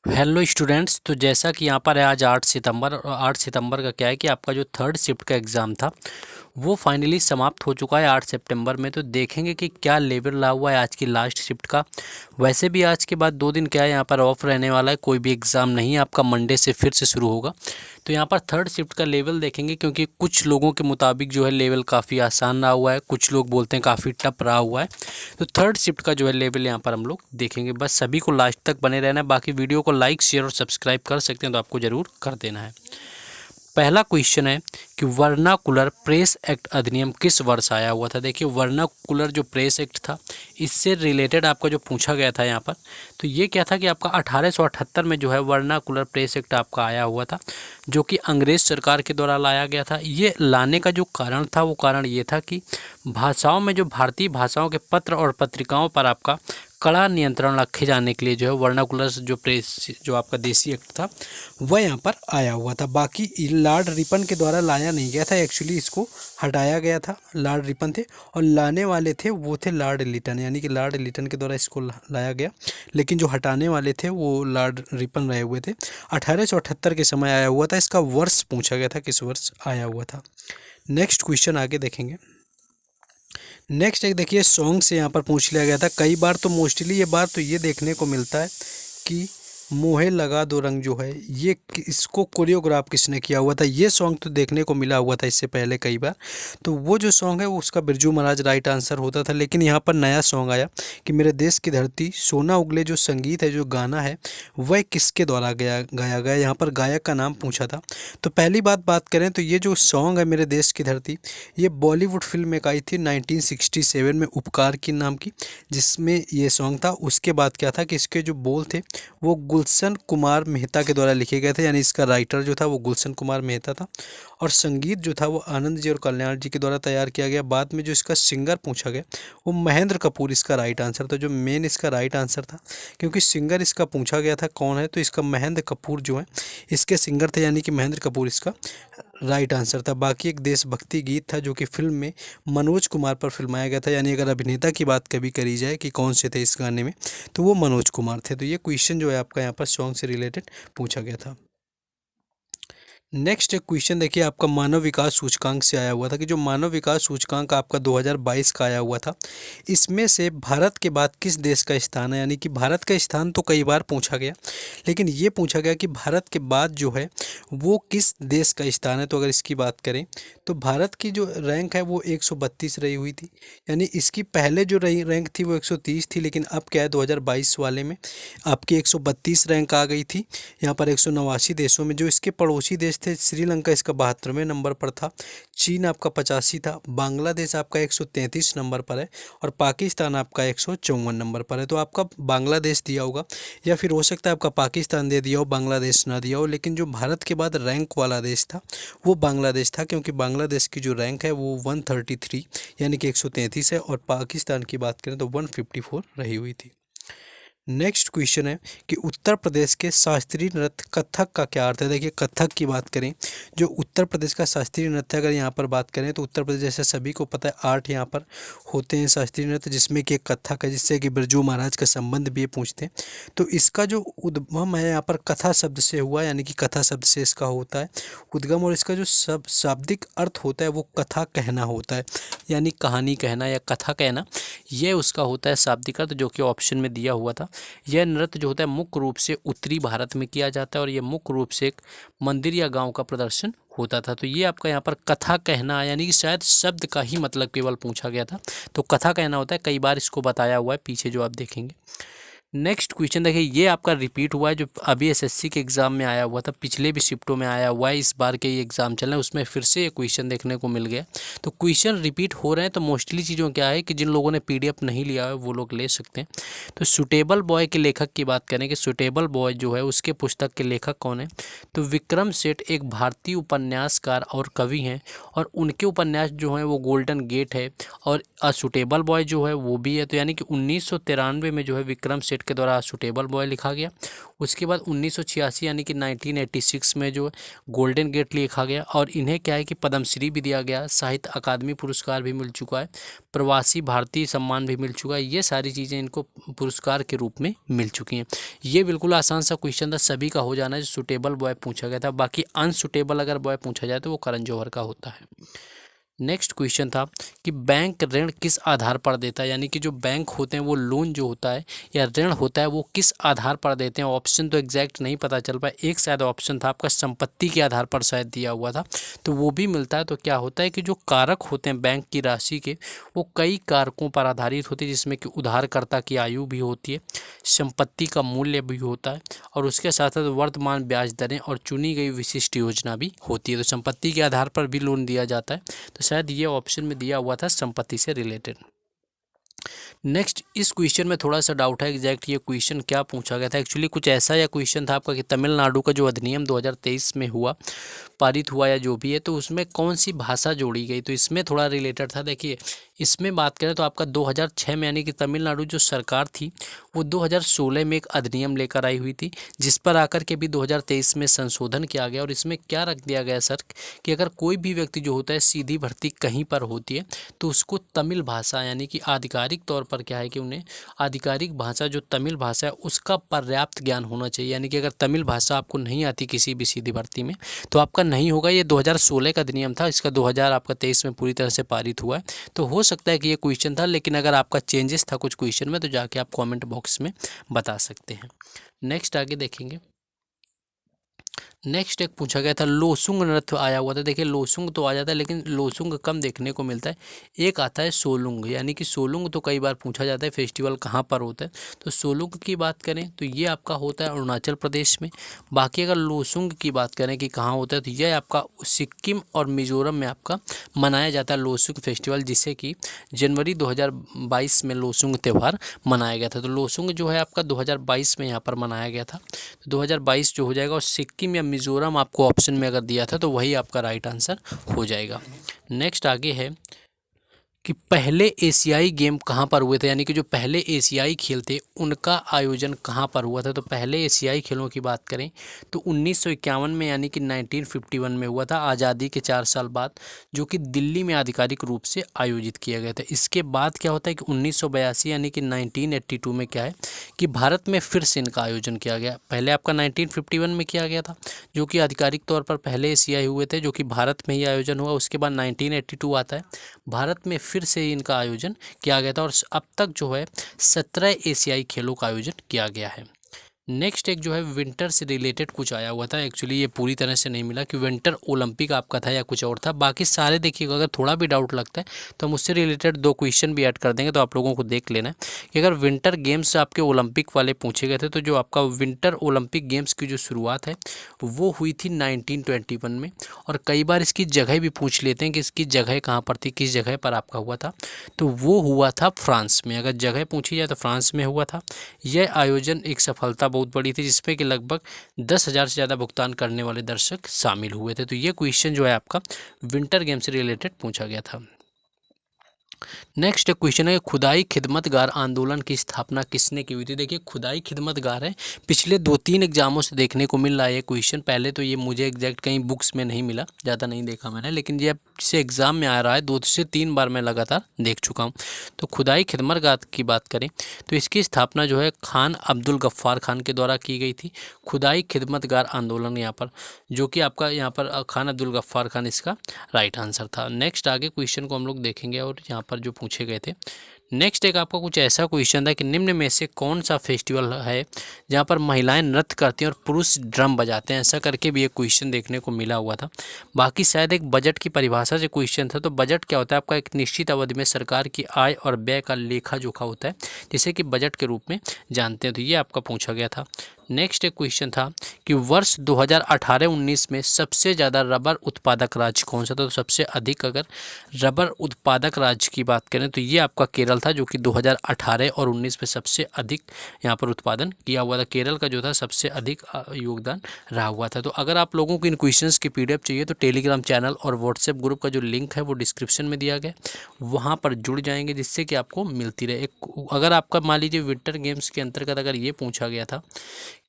Hello students. तो जैसा कि यहाँ पर है आज 8 सितंबर, और 8 सितंबर का क्या है कि आपका जो थर्ड शिफ्ट का एग्ज़ाम था वो फाइनली समाप्त हो चुका है 8 सितंबर में। तो देखेंगे कि क्या लेवल रहा हुआ है आज की लास्ट शिफ्ट का। वैसे भी आज के बाद 2 दिन क्या है यहाँ पर ऑफ रहने वाला है, कोई भी एग्ज़ाम नहीं, आपका मंडे से फिर से शुरू होगा। तो यहाँ पर थर्ड शिफ्ट का लेवल देखेंगे, क्योंकि कुछ लोगों के मुताबिक जो है लेवल काफ़ी आसान रहा हुआ है, कुछ लोग बोलते हैं काफ़ी टफ रहा हुआ है। तो थर्ड शिफ्ट का जो है लेवल यहाँ पर हम लोग देखेंगे। बस सभी को लास्ट तक बने रहना है, बाकी वीडियो को लाइक शेयर और सब्सक्राइब कर सकते हैं तो आपको ज़रूर कर देना है। पहला क्वेश्चन है कि वर्नाकुलर प्रेस एक्ट अधिनियम किस वर्ष आया हुआ था। देखिए, वर्नाकुलर जो प्रेस एक्ट था इससे रिलेटेड आपका जो पूछा गया था यहाँ पर, तो ये क्या था कि आपका 1878 में जो है वर्नाकुलर प्रेस एक्ट आपका आया हुआ था, जो कि अंग्रेज़ सरकार के द्वारा लाया गया था। ये लाने का जो कारण था वो कारण ये था कि भाषाओं में, जो भारतीय भाषाओं के पत्र और पत्रिकाओं पर आपका कड़ा नियंत्रण रखे जाने के लिए जो है वर्नाकुलर जो प्रेस जो आपका देसी एक्ट था वह यहाँ पर आया हुआ था। बाकी लॉर्ड रिपन के द्वारा लाया नहीं गया था, एक्चुअली इसको हटाया गया था। लॉर्ड रिपन थे और लाने वाले थे वो थे लॉर्ड लिटन, यानी कि लॉर्ड लिटन के द्वारा इसको लाया गया, लेकिन जो हटाने वाले थे वो लॉर्ड रिपन रहे हुए थे। 1878 के समय आया हुआ था। इसका वर्ष पूछा गया था, किस वर्ष आया हुआ था। नेक्स्ट क्वेश्चन आगे देखेंगे। नेक्स्ट एक देखिए, सॉन्ग से यहाँ पर पूछ लिया गया था कई बार। तो मोस्टली ये बात तो ये देखने को मिलता है कि मोहे लगा दो रंग जो है ये इसको कोरियोग्राफ किसने किया हुआ था। ये सॉन्ग तो देखने को मिला हुआ था इससे पहले कई बार। तो वो जो सॉन्ग है वो उसका बिरजू महाराज राइट आंसर होता था, लेकिन यहाँ पर नया सॉन्ग आया कि मेरे देश की धरती सोना उगले। जो संगीत है, जो गाना है, वह किसके द्वारा गाया गया। यहाँ पर गायक का नाम पूछा था। तो पहली बात करें तो ये जो सॉन्ग है मेरे देश की धरती, ये बॉलीवुड फिल्म एक आई थी 1967 में, उपकार की नाम की, जिसमें ये सॉन्ग था। उसके बाद क्या था कि इसके जो बोल थे वो गुलशन कुमार मेहता के द्वारा लिखे गए थे, यानी इसका राइटर जो था वो गुलशन कुमार मेहता था। और संगीत जो था वो आनंद जी और कल्याण जी के द्वारा तैयार किया गया। बाद में जो इसका सिंगर पूछा गया वो महेंद्र कपूर इसका राइट आंसर था, जो मेन इसका राइट आंसर था। क्योंकि सिंगर इसका पूछा गया था कौन है, तो इसका महेंद्र कपूर जो है इसके सिंगर थे, यानी कि महेंद्र कपूर इसका राइट आंसर था। बाकी एक देशभक्ति गीत था जो कि फिल्म में मनोज कुमार पर फिल्माया गया था, यानी अगर अभिनेता की बात कभी करी जाए कि कौन से थे इस गाने में, तो वो मनोज कुमार थे। तो ये क्वेश्चन जो है आपका यहाँ पर सॉन्ग से रिलेटेड पूछा गया था। नेक्स्ट एक क्वेश्चन देखिए, आपका मानव विकास सूचकांक से आया हुआ था कि जो मानव विकास सूचकांक आपका 2022 का आया हुआ था, इसमें से भारत के बाद किस देश का स्थान है। यानी कि भारत का स्थान तो कई बार पूछा गया, लेकिन ये पूछा गया कि भारत के बाद जो है वो किस देश का स्थान है। तो अगर इसकी बात करें तो भारत की जो रैंक है वो 132 रही हुई थी, यानी इसकी पहले जो रही रैंक थी वो 130 थी, लेकिन अब क्या है 2022 वाले में आपकी 132 रैंक आ गई थी। यहाँ पर 189 देशों में। जो इसके पड़ोसी देश थे, श्रीलंका इसका 72वें नंबर पर था, चीन आपका 85 था, बांग्लादेश आपका 133 नंबर पर है, और पाकिस्तान आपका 154 नंबर पर है। तो आपका बांग्लादेश दिया होगा, या फिर हो सकता है आपका पाकिस्तान दे दिया हो, बांग्लादेश ना दिया हो, लेकिन जो भारत के बाद रैंक वाला देश था वो बांग्लादेश था, क्योंकि बांग्लादेश की जो रैंक है वो 133 यानी कि 133 है, और पाकिस्तान की बात करें तो 154 रही हुई थी। नेक्स्ट क्वेश्चन है कि उत्तर प्रदेश के शास्त्रीय नृत्य कथक का क्या अर्थ है। देखिए, कथक की बात करें, जो उत्तर प्रदेश का शास्त्रीय नृत्य अगर यहाँ पर बात करें तो उत्तर प्रदेश, जैसे सभी को पता है 8 यहाँ पर होते हैं शास्त्रीय नृत्य, जिसमें कि एक कथक है, जिससे कि बिरजू महाराज का संबंध भी ये पूछते हैं। तो इसका जो उद्गम है यहाँ पर कथा शब्द से हुआ, यानी कि कथा शब्द से इसका होता है उद्गम, और इसका जो शाब्दिक अर्थ होता है वो कथा कहना होता है, यानी कहानी कहना या कथा कहना, ये उसका होता है शाब्दिक अर्थ, जो कि ऑप्शन में दिया हुआ था। यह नृत्य जो होता है मुख्य रूप से उत्तरी भारत में किया जाता है, और यह मुख्य रूप से एक मंदिर या गांव का प्रदर्शन होता था। तो ये आपका यहाँ पर कथा कहना, यानी कि शायद शब्द का ही मतलब केवल पूछा गया था, तो कथा कहना होता है। कई बार इसको बताया हुआ है पीछे जो आप देखेंगे। नेक्स्ट क्वेश्चन देखिए, ये आपका रिपीट हुआ है, जो अभी एसएससी के एग्ज़ाम में आया हुआ था, पिछले भी शिफ्टों में आया हुआ है, इस बार के ये एग्ज़ाम चल रहे हैं उसमें फिर से ये क्वेश्चन देखने को मिल गया। तो क्वेश्चन रिपीट हो रहे हैं, तो मोस्टली चीज़ों क्या है कि जिन लोगों ने पीडीएफ नहीं लिया है वो लोग ले सकते हैं। तो सुटेबल बॉय के लेखक की बात करें कि सुटेबल बॉय जो है उसके पुस्तक के लेखक कौन है, तो विक्रम सेठ एक भारतीय उपन्यासकार और कवि हैं, और उनके उपन्यास जो हैं वो गोल्डन गेट है, और अ सुटेबल बॉय जो है वो भी है। तो यानी कि 1993 में जो है विक्रम सेठ के द्वारा सुटेबल बॉय लिखा गया। उसके बाद 1986 यानी कि 1986 में जो है गोल्डन गेट लिखा गया, और इन्हें क्या है कि पद्मश्री भी दिया गया, साहित्य अकादमी पुरस्कार भी मिल चुका है, प्रवासी भारतीय सम्मान भी मिल चुका है। ये सारी चीज़ें इनको पुरस्कार के रूप में मिल चुकी हैं। ये बिल्कुल आसान सा क्वेश्चन था, सभी का हो जाना है। जो सुटेबल बॉय पूछा गया था, बाकी अनसुटेबल अगर बॉय पूछा जाए तो वो करण जौहर का होता है। नेक्स्ट क्वेश्चन था कि बैंक ऋण किस आधार पर देता है, यानी कि जो बैंक होते हैं वो लोन जो होता है या ऋण होता है वो किस आधार पर देते हैं। ऑप्शन तो एग्जैक्ट नहीं पता चल पाया, एक शायद ऑप्शन था आपका संपत्ति के आधार पर शायद दिया हुआ था, तो वो भी मिलता है। तो क्या होता है कि जो कारक होते हैं बैंक की राशि के, वो कई कारकों पर आधारित होते हैं, जिसमें कि उधारकर्ता की आयु भी होती है, संपत्ति का मूल्य भी होता है, और उसके साथ साथ वर्तमान ब्याज दरें और चुनी गई विशिष्ट योजना भी होती है। तो संपत्ति के आधार पर भी लोन दिया जाता है, तो शायद ये ऑप्शन में दिया हुआ था संपत्ति से रिलेटेड। नेक्स्ट, इस क्वेश्चन में थोड़ा सा डाउट है एग्जैक्ट ये क्वेश्चन क्या पूछा गया था। एक्चुअली कुछ ऐसा या क्वेश्चन था आपका कि तमिलनाडु का जो अधिनियम 2023 में हुआ, पारित हुआ या जो भी है, तो उसमें कौन सी भाषा जोड़ी गई, तो इसमें थोड़ा रिलेटेड था। देखिए इसमें बात करें तो आपका 2006 में यानी कि तमिलनाडु जो सरकार थी वो 2016 में एक अधिनियम लेकर आई हुई थी, जिस पर आकर के भी 2023 में संशोधन किया गया। और इसमें क्या रख दिया गया सर कि अगर कोई भी व्यक्ति जो होता है सीधी भर्ती कहीं पर होती है तो उसको तमिल भाषा यानी कि आधिकारिक तौर पर क्या है कि उन्हें आधिकारिक भाषा जो तमिल भाषा है उसका पर्याप्त ज्ञान होना चाहिए। यानी कि अगर तमिल भाषा आपको नहीं आती किसी भी सीधी भर्ती में तो आपका नहीं होगा। ये 2016 का अधिनियम था, इसका 2023 में पूरी तरह से पारित हुआ है। तो हो सकता है कि ये क्वेश्चन था, लेकिन अगर आपका चेंजेस था कुछ क्वेश्चन में तो जाके आप कमेंट बॉक्स में बता सकते हैं। नेक्स्ट आगे देखेंगे। नेक्स्ट एक पूछा गया था लोसुंग नृत्य आया हुआ था। देखिए लोसुंग तो आ जाता है लेकिन लोसुंग कम देखने को मिलता है। एक आता है सोलुंग, यानी कि सोलुंग तो कई बार पूछा जाता है फेस्टिवल कहाँ पर होता है। तो सोलुंग की बात करें तो ये आपका होता है अरुणाचल प्रदेश में। बाकी अगर लोसुंग की बात करें कि कहाँ होता है तो यह आपका सिक्किम और मिजोरम में आपका मनाया जाता है लोसुंग फेस्टिवल, जिसे कि जनवरी 2022 में लोसुंग त्यौहार मनाया गया था। तो लोसुंग जो है आपका 2022 में यहाँ पर मनाया गया था। तो 2022 जो हो जाएगा, और सिक्किम या मिजोरम आपको ऑप्शन में अगर दिया था तो वही आपका राइट आंसर हो जाएगा। नेक्स्ट आगे है कि पहले एशियाई गेम कहाँ पर हुए थे, यानी कि जो पहले एशियाई खेल थे उनका आयोजन कहाँ पर हुआ था। तो पहले एशियाई खेलों की बात करें तो 1951 में यानी कि 1951 में हुआ था, आज़ादी के 4 साल बाद, जो कि दिल्ली में आधिकारिक रूप से आयोजित किया गया था। इसके बाद क्या होता है कि 1982 यानी कि 1982 में क्या है कि भारत में फिर से इनका आयोजन किया गया। पहले आपका 1951 में किया गया था जो कि आधिकारिक तौर पर पहले एशियाई हुए थे, जो कि भारत में ही आयोजन हुआ। उसके बाद 1982 आता है, भारत में फिर से इनका आयोजन किया गया था, और अब तक जो है 17 एशियाई खेलों का आयोजन किया गया है। नेक्स्ट एक जो है विंटर से रिलेटेड कुछ आया हुआ था। एक्चुअली ये पूरी तरह से नहीं मिला कि विंटर ओलंपिक आपका था या कुछ और था। बाकी सारे देखिएगा, अगर थोड़ा भी डाउट लगता है तो हम उससे रिलेटेड 2 क्वेश्चन भी ऐड कर देंगे, तो आप लोगों को देख लेना है कि अगर विंटर गेम्स आपके ओलंपिक वाले पूछे गए थे तो जो आपका विंटर ओलंपिक गेम्स की जो शुरुआत है वो हुई थी 1921 में। और कई बार इसकी जगह भी पूछ लेते हैं कि इसकी जगह कहाँ पर थी, किस जगह पर आपका हुआ था, तो वो हुआ था फ्रांस में। अगर जगह पूछी जाए तो फ्रांस में हुआ था। यह आयोजन एक सफलता बहुत बड़ी थी, जिसमें कि लगभग 10,000 से ज़्यादा भुगतान करने वाले दर्शक शामिल हुए थे। तो ये क्वेश्चन जो है आपका विंटर गेम से रिलेटेड पूछा गया था। नेक्स्ट क्वेश्चन है खुदाई खिदमतगार आंदोलन की स्थापना किसने की हुई थी। देखिए खुदाई खिदमतगार है, पिछले 2-3 एग्जामों से देखने को मिल रहा है ये क्वेश्चन। पहले तो ये मुझे एग्जैक्ट कहीं बुक्स में नहीं मिला, ज़्यादा नहीं देखा मैंने, लेकिन ये से एग्ज़ाम में आ रहा है, 2 से 3 बार मैं लगातार देख चुका हूँ। तो खुदाई खिदमतगार की बात करें तो इसकी स्थापना जो है खान अब्दुल गफ्फार खान के द्वारा की गई थी। खुदाई खिदमतगार आंदोलन यहाँ पर, जो कि आपका यहाँ पर खान अब्दुल गफ्फार खान इसका राइट आंसर था। नेक्स्ट आगे क्वेश्चन को हम लोग देखेंगे और यहाँ पर जो पूछे गए थे। नेक्स्ट एक आपका कुछ ऐसा क्वेश्चन था कि निम्न में से कौन सा फेस्टिवल है जहाँ पर महिलाएं नृत्य करती हैं और पुरुष ड्रम बजाते हैं। ऐसा करके भी एक क्वेश्चन देखने को मिला हुआ था। बाकी शायद एक बजट की परिभाषा से क्वेश्चन था। तो बजट क्या होता है, आपका एक निश्चित अवधि में सरकार की आय और व्यय का लेखा जोखा होता है, जिसे कि बजट के रूप में जानते हैं। तो ये आपका पूछा गया था। नेक्स्ट एक क्वेश्चन था कि वर्ष 2018-19 में सबसे ज़्यादा रबर उत्पादक राज्य कौन सा था। तो सबसे अधिक अगर रबर उत्पादक राज्य की बात करें तो ये आपका केरल था, जो कि 2018 और 19 में सबसे अधिक यहाँ पर उत्पादन किया हुआ था। केरल का जो था सबसे अधिक योगदान रहा हुआ था। तो अगर आप लोगों को इन क्वेश्चंस की PDF चाहिए तो टेलीग्राम चैनल और व्हाट्सएप ग्रुप का जो लिंक है वो डिस्क्रिप्शन में दिया गया, वहाँ पर जुड़ जाएंगे, जिससे कि आपको मिलती रहे। अगर आपका मान लीजिए विंटर गेम्स के अंतर्गत अगर ये पूछा गया था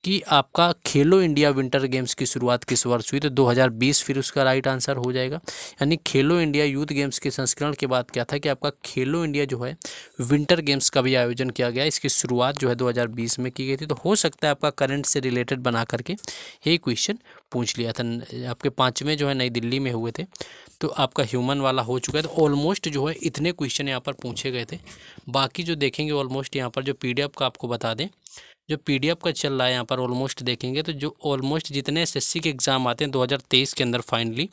कि आपका खेलो इंडिया विंटर गेम्स की शुरुआत किस वर्ष हुई, तो 2020 फिर उसका राइट आंसर हो जाएगा। यानी खेलो इंडिया यूथ गेम्स के संस्करण के बाद क्या था कि आपका खेलो इंडिया जो है विंटर गेम्स का भी आयोजन किया गया। इसकी शुरुआत जो है 2020 में की गई थी। तो हो सकता है आपका करंट से रिलेटेड बना करके यही क्वेश्चन पूछ लिया था। आपके 5वें जो है नई दिल्ली में हुए थे, तो आपका ह्यूमन वाला हो चुका है। तो ऑलमोस्ट जो है इतने क्वेश्चन यहाँ पर पूछे गए थे। बाकी जो देखेंगे ऑलमोस्ट यहाँ पर जो PDF का आपको बता दें, जो PDF का चल रहा है यहाँ पर ऑलमोस्ट देखेंगे तो जो ऑलमोस्ट जितने SSC के एग्ज़ाम आते हैं 2023 के अंदर फाइनली,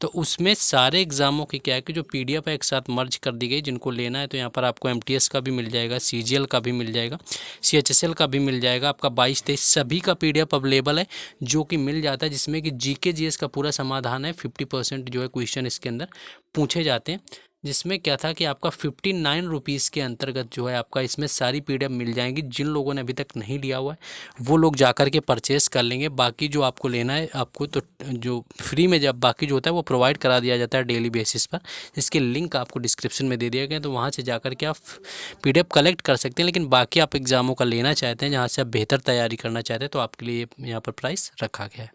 तो उसमें सारे एग्ज़ामों की क्या है कि जो PDF है एक साथ मर्ज कर दी गई। जिनको लेना है तो यहाँ पर आपको MTS का भी मिल जाएगा, CGL का भी मिल जाएगा, CHSL का भी मिल जाएगा। आपका 22-23 सभी का PDF अवेलेबल है, जो कि मिल जाता है, जिसमें कि GK GS का पूरा समाधान है। 50% जो है क्वेश्चन इसके अंदर पूछे जाते हैं, जिसमें क्या था कि आपका 59 रुपीज़ के अंतर्गत जो है आपका इसमें सारी PDF मिल जाएंगी। जिन लोगों ने अभी तक नहीं लिया हुआ है वो लोग जाकर के परचेस कर लेंगे। बाकी जो आपको लेना है आपको तो जो फ्री में जब बाकी जो होता है वो प्रोवाइड करा दिया जाता है डेली बेसिस पर, जिसके लिंक आपको डिस्क्रिप्शन में दे दिया गया है। तो वहाँ से जाकर के आप PDF कलेक्ट कर सकते हैं। लेकिन बाकी आप एग्ज़ामों का लेना चाहते हैं, जहाँ से आप बेहतर तैयारी करना चाहते हैं, तो आपके लिए यहाँ पर प्राइस रखा गया है।